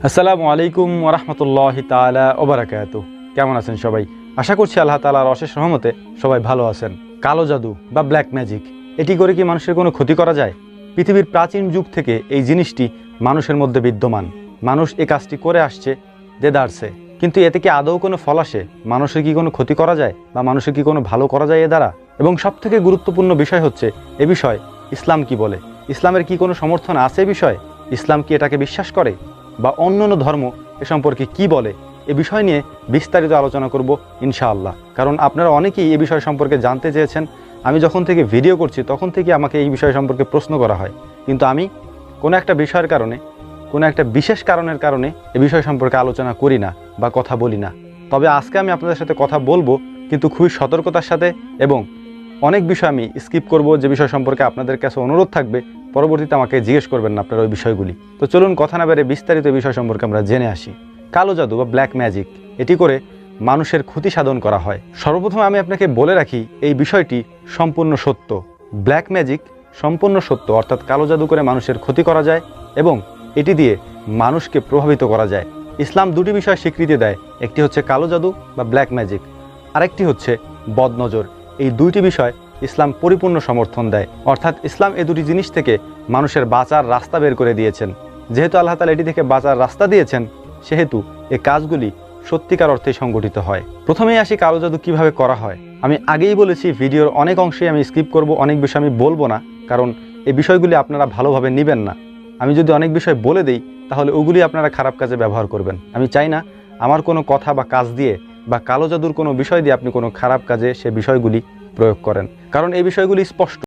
আসসালামু আলাইকুম ওয়া রাহমাতুল্লাহি তাআলা ওয়া বারাকাতুহু। কেমন আছেন সবাই? আশা করছি আল্লাহ তাআলার অশেষ রহমতে সবাই ভালো আছেন। কালো জাদু বা ব্ল্যাক ম্যাজিক, এটি করে কি মানুষের কোনো ক্ষতি করা যায়? পৃথিবীর প্রাচীন যুগ থেকে এই জিনিসটি মানুষের মধ্যে বিদ্যমান। মানুষ এই কাজটি করে আসছে দেদারসে, কিন্তু এতে কি আদৌ কোনো ফল আসে? মানুষের কি কোনো ক্ষতি করা যায় বা মানুষের কি কোনো ভালো করা যায় এ দ্বারা? এবং সবথেকে গুরুত্বপূর্ণ বিষয় হচ্ছে এ বিষয়ে ইসলাম কি বলে। ইসলামের কি কোনো সমর্থন আছে এ বিষয়ে? ইসলাম কি এটাকে বিশ্বাস করে বা অন্য ধর্ম এ সম্পর্কে কি বলে? এ বিষয় নিয়ে বিস্তারিত আলোচনা করব ইনশাআল্লাহ। কারণ আপনারা অনেকেই এই বিষয় সম্পর্কে জানতে চেয়েছেন। আমি যখন থেকে ভিডিও করছি তখন থেকে আমাকে এই বিষয় সম্পর্কে প্রশ্ন করা হয়, কিন্তু আমি কোনো একটা বিষয়ের কারণে, কোনো একটা বিশেষ কারণের কারণে এ বিষয় সম্পর্কে আলোচনা করি না বা কথা বলি না। তবে আজকে আমি আপনাদের সাথে কথা বলবো, কিন্তু খুবই সতর্কতার সাথে, এবং অনেক বিষয় আমি স্কিপ করব যে বিষয় সম্পর্কে আপনাদের কাছে অনুরোধ থাকবে পরবর্তীতে আমাকে জিজ্ঞেস করবেন না আপনারা ওই বিষয়গুলি। তো চলুন কথা না বেড়ে বিস্তারিত বিষয় সম্পর্কে আমরা জেনে আসি। কালো জাদু বা ব্ল্যাক ম্যাজিক, এটি করে মানুষের ক্ষতি সাধন করা হয়। সর্বপ্রথম আমি আপনাকে বলে রাখি এই বিষয়টি সম্পূর্ণ সত্য। ব্ল্যাক ম্যাজিক সম্পূর্ণ সত্য, অর্থাৎ কালো জাদু করে মানুষের ক্ষতি করা যায় এবং এটি দিয়ে মানুষকে প্রভাবিত করা যায়। ইসলাম দুটি বিষয় স্বীকৃতি দেয়, একটি হচ্ছে কালো জাদু বা ব্ল্যাক ম্যাজিক, আরেকটি হচ্ছে বদনজর। এই দুইটি বিষয় ইসলাম পরিপূর্ণ সমর্থন দেয়, অর্থাৎ ইসলাম এই দুটি জিনিস থেকে মানুষের বাঁচার রাস্তা বের করে দিয়েছেন। যেহেতু আল্লাহ তাআলা এটি থেকে বাঁচার রাস্তা দিয়েছেন, সেহেতু এই কাজগুলি সত্যিকার অর্থে সংগঠিত হয়। প্রথমেই আসি কালো জাদু কিভাবে করা হয়। আমি আগেই বলেছি ভিডিওর অনেক অংশে আমি স্কিপ করব, অনেক বিষয় আমি বলবো না, কারণ এই বিষয়গুলি আপনারা ভালোভাবে নেবেন না। আমি যদি অনেক বিষয় বলে দিই তাহলে ওগুলি আপনারা খারাপ কাজে ব্যবহার করবেন। আমি চাই না আমার কোনো কথা বা কাজ দিয়ে বা কালো জাদুর কোনো বিষয় দিয়ে আপনি কোনো খারাপ কাজে সে বিষয়গুলি প্রয়োগ করেন, কারণ এই বিষয়গুলি স্পষ্ট।